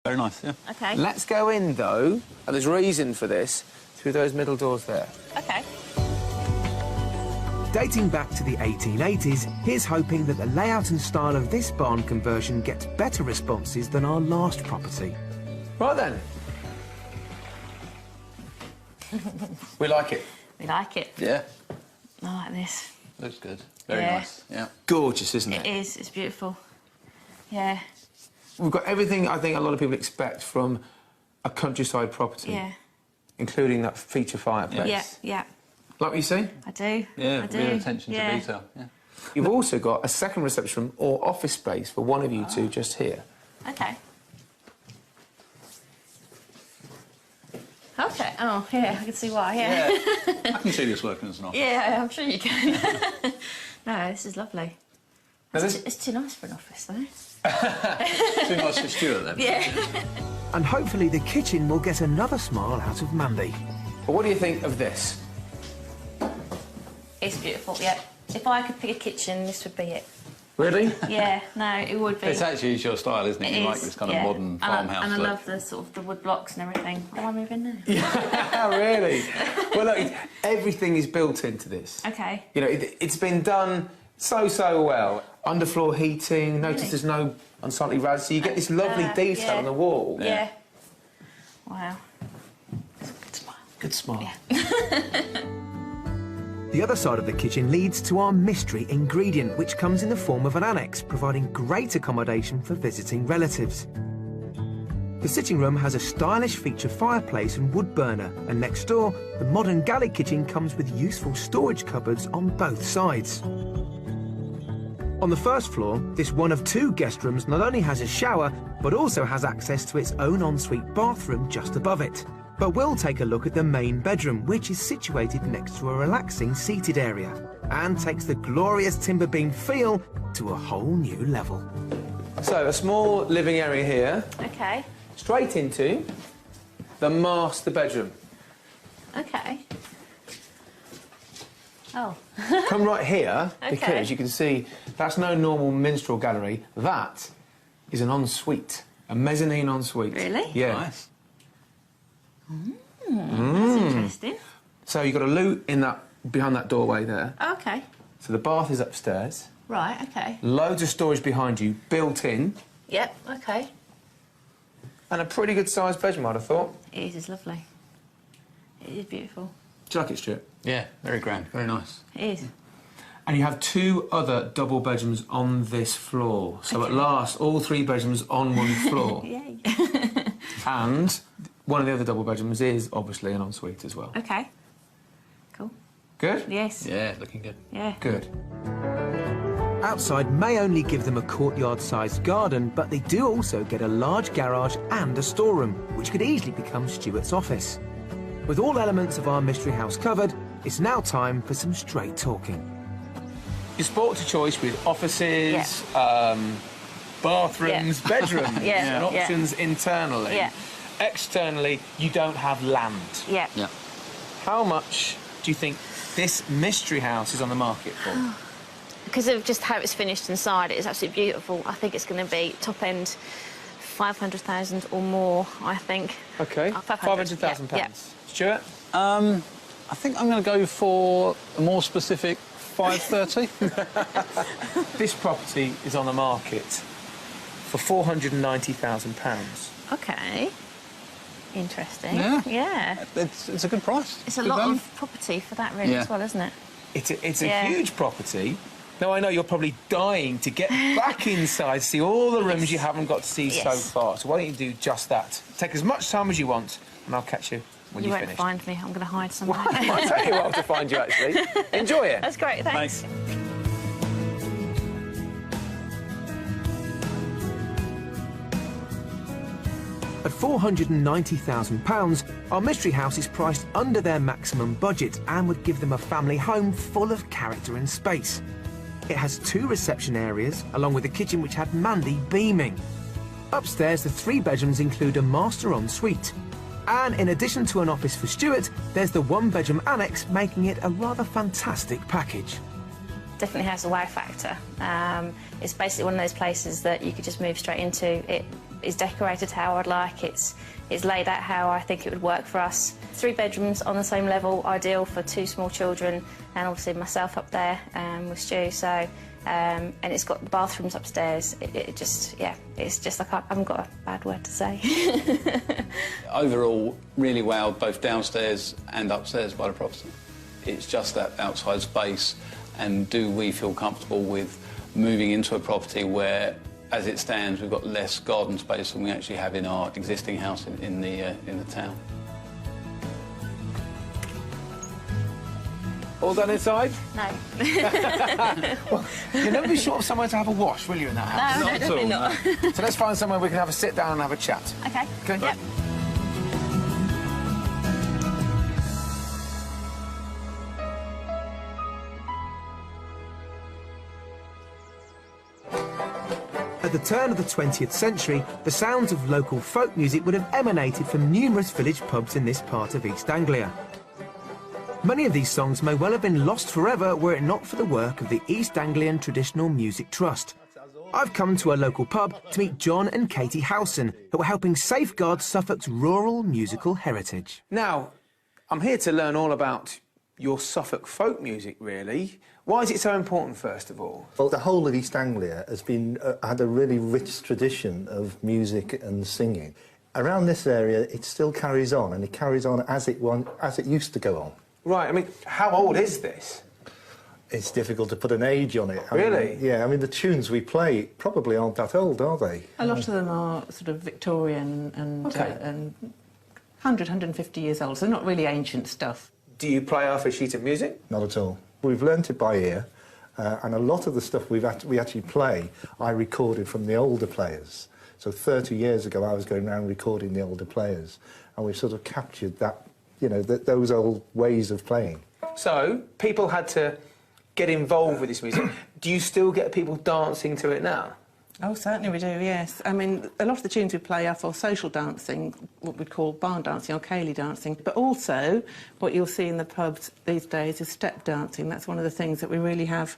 Very nice, yeah. OK. Let's go in, though, and there's reason for this, through those middle doors there. OK. Dating back to the 1880s, here's hoping that the layout and style of this barn conversion gets better responses than our last property. Right then. We like it. We like it. Yeah. I like this. Looks good. Very Yeah. nice, yeah. Gorgeous, isn't it? It is. It's beautiful. Yeah. We've got everything I think a lot of people expect from a countryside property. Yeah. Including that feature fireplace. Yeah, yeah. Like what you see? I do. Yeah, I do. real attention to detail, yeah. You've also got a second reception room or office space for one of you two just here. OK. OK. Oh, yeah, I can see why, yeah. I can see this working as an office. Yeah, I'm sure you can. No, this is lovely. Now It's too nice for an office, though. Too nice for Stuart, then. Yeah. And hopefully the kitchen will get another smile out of Mandy. But what do you think of this? It's beautiful, yeah. If I could pick a kitchen, this would be it. Really? Yeah, no, it would be. It's actually your style, isn't it? You like this kind of modern farmhouse And I look. love the sort of the wood blocks and everything. Oh, I move in now? Yeah, really? Well, look, everything is built into this. OK. You know, it's been done so well. Underfloor heating, notice there's no unsightly rads, so you get this lovely detail yeah. on the wall. Yeah. Wow. Good smile. Good smile. Yeah. The other side of the kitchen leads to our mystery ingredient, which comes in the form of an annex, providing great accommodation for visiting relatives. The sitting room has a stylish feature fireplace and wood burner, and next door, the modern galley kitchen comes with useful storage cupboards on both sides. On the first floor, this one of two guest rooms not only has a shower, but also has access to its own ensuite bathroom just above it. But we'll take a look at the main bedroom, which is situated next to a relaxing seated area, and takes the glorious timber beam feel to a whole new level. So, a small living area here, OK. straight into the master bedroom. OK. Oh. Come right here, because Okay. you can see that's no normal minstrel gallery. That is an ensuite, a mezzanine ensuite. Really? Yeah. Nice. That's interesting. So you've got a loo in that behind that doorway there. OK. So the bath is upstairs. Right, OK. Loads of storage behind you, built in, Yep, OK. and a pretty good sized bedroom, I'd have thought. It is, it's lovely. It is beautiful. Do you like it, Stuart? Yeah, very grand, very nice. It is. And you have two other double bedrooms on this floor. So at last, all three bedrooms on one floor. Yay. And one of the other double bedrooms is obviously an ensuite as well. OK. Cool. Good? Yes. Yeah, looking good. Yeah. Good. Outside may only give them a courtyard-sized garden, but they do also get a large garage and a storeroom, which could easily become Stuart's office. With all elements of our mystery house covered, it's now time for some straight talking. You're sport to choice with offices, bathrooms, bedrooms, Yeah, and yeah. options internally. Yeah. Externally, you don't have land. Yeah. Yeah. How much do you think this mystery house is on the market for? Because of just how it's finished inside, it is absolutely beautiful. I think it's going to be top end 500,000 or more, I think. OK, 500,000 £500,000. yeah. Stuart? I think I'm going to go for a more specific 530. This property is on the market for £490,000. OK. Interesting. Yeah. Yeah. It's a good price. It's a Good lot value. of property for that, really, as well, isn't it? It's a Yeah. huge property. Now, I know you're probably dying to get back inside, see all the rooms you haven't got to see so Yes. far. So why don't you do just that? Take as much time as you want, and I'll catch you when You you've won't finished. find me. I'm going to hide somewhere. I'll tell you what to find you, actually. Enjoy it. That's great, thanks. Thanks. At £490,000, our mystery house is priced under their maximum budget and would give them a family home full of character and space. It has two reception areas, along with a kitchen which had Mandy beaming. Upstairs, the three bedrooms include a master ensuite. And in addition to an office for Stuart, there's the one-bedroom annex, making it a rather fantastic package. Definitely has a wow factor. It's basically one of those places that you could just move straight into. is decorated how I'd like. It's laid out how I think it would work for us. 3 bedrooms on the same level, ideal for 2 small children, and obviously myself up there with Stu. So, and it's got the bathrooms upstairs. It's just I haven't got a bad word to say. Overall, really wowed both downstairs and upstairs by the property. It's just that outside space, and do we feel comfortable with moving into a property where, as it stands, we've got less garden space than we actually have in our existing house in the town. All done inside? No. Well, you'll never be short of somewhere to have a wash, will you, in that house? No, definitely not. So let's find somewhere we can have a sit down and have a chat. Okay. Okay. Yep. At the turn of the 20th century, the sounds of local folk music would have emanated from numerous village pubs in this part of East Anglia. Many of these songs may well have been lost forever were it not for the work of the East Anglian Traditional Music Trust. I've come to a local pub to meet John and Katie Howson, who are helping safeguard Suffolk's rural musical heritage. Now, I'm here to learn all about your Suffolk folk music, really. Why is it so important, first of all? Well, the whole of East Anglia has been had a really rich tradition of music and singing. Around this area, it still carries on, and it carries on as it used to go on. Right, I mean, how old is this? It's difficult to put an age on it. Really? Yeah, I mean, the tunes we play probably aren't that old, are they? A lot of them are sort of Victorian and, and 100, 150 years old, so not really ancient stuff. Do you play off a sheet of music? Not at all. We've learnt it by ear, and a lot of the stuff we actually play, I recorded from the older players. So 30 years ago, I was going around recording the older players, and we've sort of captured that, you know, those old ways of playing. So, people had to get involved with this music. Do you still get people dancing to it now? Oh, certainly we do, yes. I mean, a lot of the tunes we play are for social dancing, what we'd call barn dancing or ceilidh dancing. But also, what you'll see in the pubs these days is step dancing. That's one of the things that we really have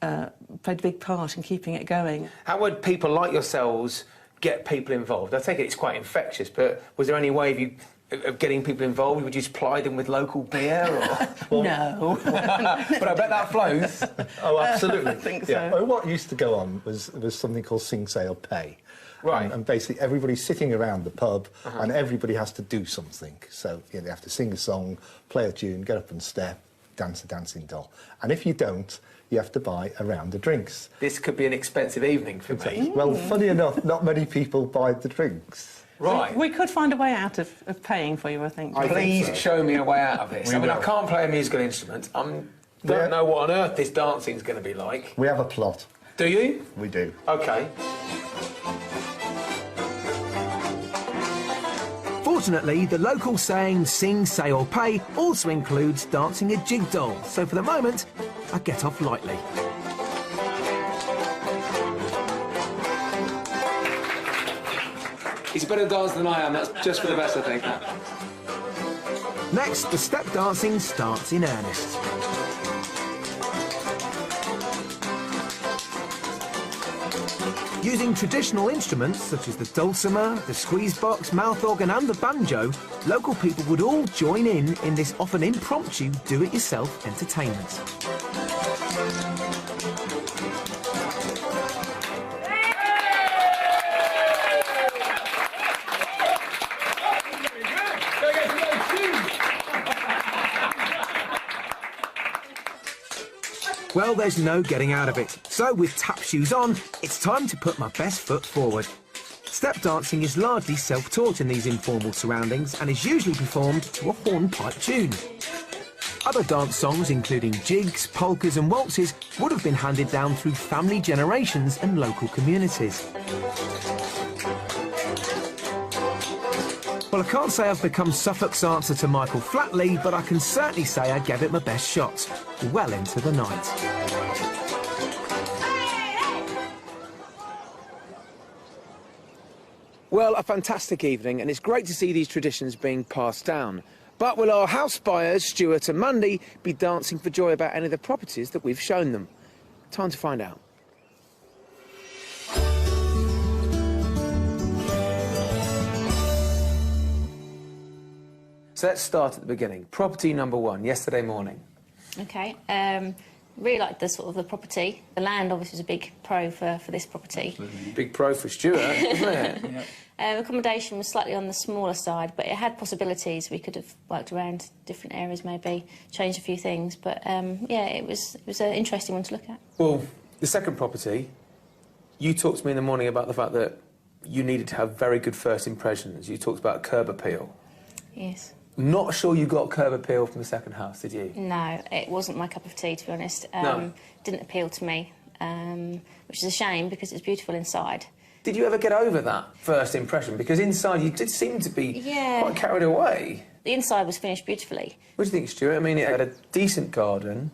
played a big part in keeping it going. How would people like yourselves get people involved? I take it it's quite infectious, but was there any way of getting people involved? Would you just ply them with local beer? Or... Well, no. But I bet that flows. Oh, absolutely. I think yeah. so. Well, what used to go on was something called Sing, Sail, Pay. Right. And basically everybody's sitting around the pub and everybody has to do something. So you know, they have to sing a song, play a tune, get up and step, dance a dancing doll. And if you don't, you have to buy a round of drinks. This could be an expensive evening for me. Well, funny enough, not many people buy the drinks. Right. We could find a way out of paying for you, I think. Please show me a way out of this. I mean, I will. can't play a musical instrument. I don't know what on earth this dancing's going to be like. We have a plot. Do you? We do. OK. Fortunately, the local saying sing, say or pay also includes dancing a jig doll, so for the moment, I get off lightly. He's a better dancer than I am, that's just for the best, I think. Next, the step dancing starts in earnest. Using traditional instruments such as the dulcimer, the squeeze box, mouth organ and the banjo, local people would all join in this often impromptu do-it-yourself entertainment. Well, there's no getting out of it. So, with tap shoes on, it's time to put my best foot forward. Step dancing is largely self-taught in these informal surroundings and is usually performed to a hornpipe tune. Other dance songs, including jigs, polkas and waltzes, would have been handed down through family generations and local communities. Well, I can't say I've become Suffolk's answer to Michael Flatley, but I can certainly say I gave it my best shot, well into the night. Well, a fantastic evening, and it's great to see these traditions being passed down. But will our house buyers, Stuart and Mundy, be dancing for joy about any of the properties that we've shown them? Time to find out. so let's start at the beginning. Property number 1, yesterday morning. Okay. Really liked the sort of the property. The land obviously was a big pro for this property. Absolutely. Big pro for Stuart, wasn't it? Accommodation was slightly on the smaller side, but it had possibilities. We could have worked around different areas, maybe changed a few things. But yeah, it was an interesting one to look at. Well, the second property, you talked to me in the morning about the fact that you needed to have very good first impressions. You talked about curb appeal. Yes. Not sure you got curb appeal from the second house, did you? No, it wasn't my cup of tea, to be honest. No. Didn't appeal to me, which is a shame because it's beautiful inside. Did you ever get over that first impression? Because inside you did seem to be quite carried away. The inside was finished beautifully. What do you think, Stuart? I mean, it had a decent garden.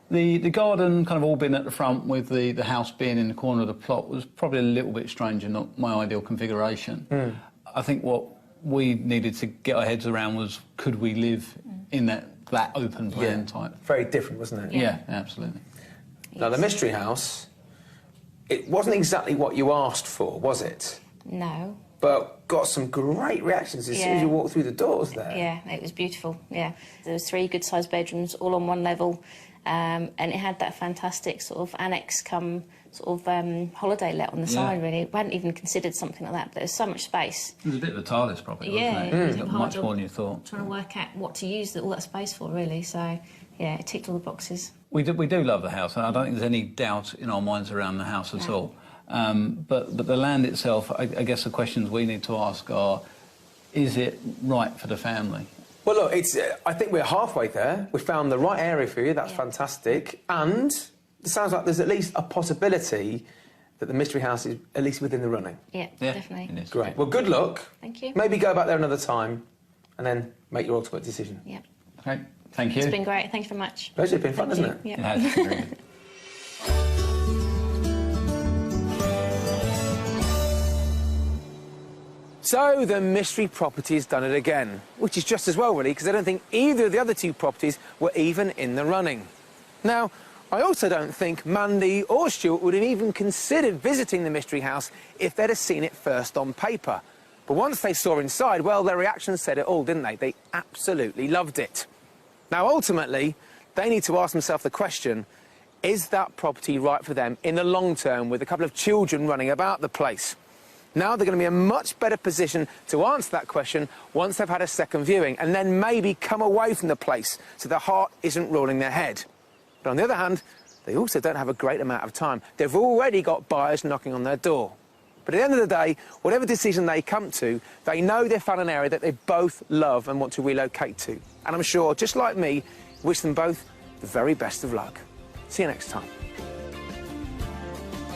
The garden kind of all being at the front with the house being in the corner of the plot was probably a little bit strange and not my ideal configuration. I think what we needed to get our heads around was, could we live in that open plan type? Very different, wasn't it? Yeah, absolutely. Now, the mystery house, it wasn't exactly what you asked for, was it? No. But got some great reactions as soon as you walked through the doors there. Yeah, it was beautiful, yeah. There was 3 good-sized bedrooms, all on one level, and it had that fantastic sort of annex come sort of holiday let on the side, really. We hadn't even considered something like that, but there was so much space. It was a bit of a TARDIS property, Yeah, wasn't it? it was Got hard much job more than you thought. Trying to work out what to use all that space for, really, so, yeah, it ticked all the boxes. We do love the house, and I don't think there's any doubt in our minds around the house at all. But the land itself, I guess the questions we need to ask are, is it right for the family? Well, look, I think we're halfway there. We found the right area for you. That's fantastic. And it sounds like there's at least a possibility that the mystery house is at least within the running. Yeah, definitely. It is. Great. Well, good luck. Thank you. Maybe go back there another time and then make your ultimate decision. Yeah. Okay, thank you. It's been great. Thank you very much. Pleasure. It's been fun, hasn't it? Yeah. It has been very good. So the mystery property has done it again, which is just as well, really, because I don't think either of the other 2 properties were even in the running. Now, I also don't think Mandy or Stuart would have even considered visiting the mystery house if they'd have seen it first on paper. But once they saw inside, well, their reactions said it all, didn't they? They absolutely loved it. Now, ultimately, they need to ask themselves the question, is that property right for them in the long term with a couple of children running about the place? Now they're going to be in a much better position to answer that question once they've had a second viewing and then maybe come away from the place so their heart isn't ruling their head. But on the other hand, they also don't have a great amount of time. They've already got buyers knocking on their door. But at the end of the day, whatever decision they come to, they know they've found an area that they both love and want to relocate to. And I'm sure, just like me, wish them both the very best of luck. See you next time.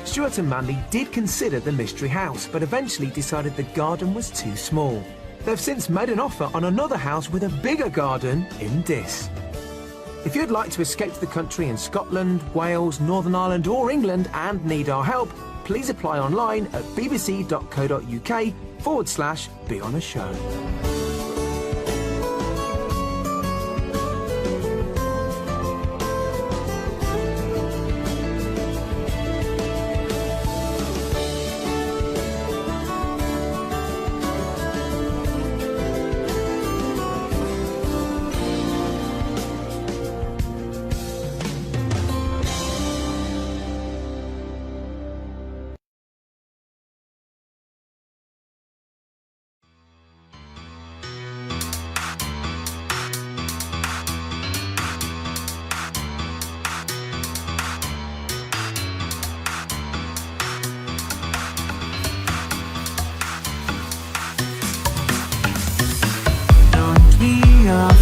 Stuart and Mandy did consider the mystery house, but eventually decided the garden was too small. They've since made an offer on another house with a bigger garden in Diss. If you'd like to escape to the country in Scotland, Wales, Northern Ireland or England and need our help, please apply online at bbc.co.uk/be on a show.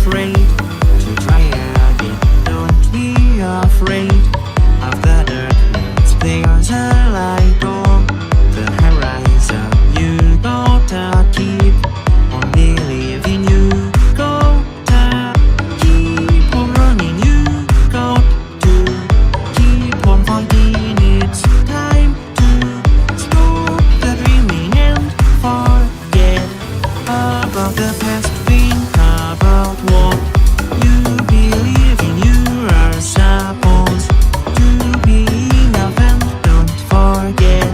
Afraid to try again. Don't be afraid of the darkness. There's a light on the horizon. You gotta keep on believing. You gotta keep on running. You got to keep on fighting. It's time to stop the dreaming and forget about the past. About what you believe in, you are supposed to be enough, and don't forget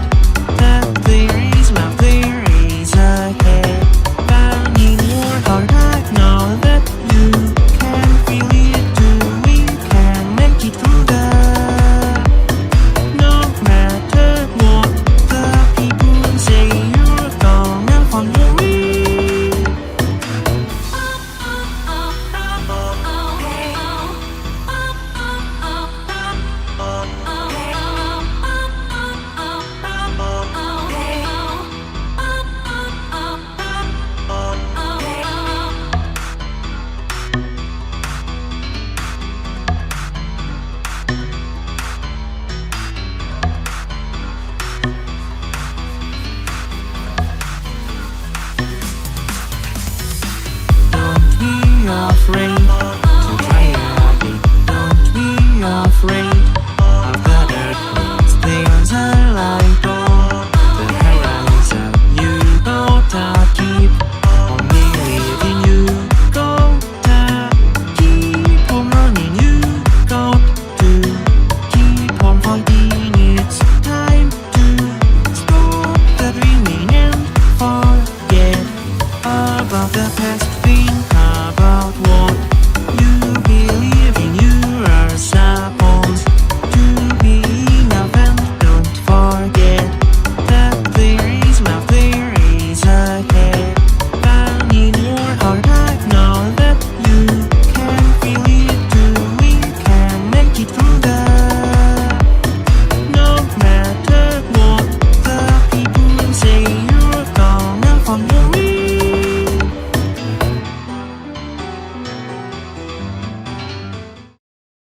that there is love, there is a heaven in your heart. I know that afraid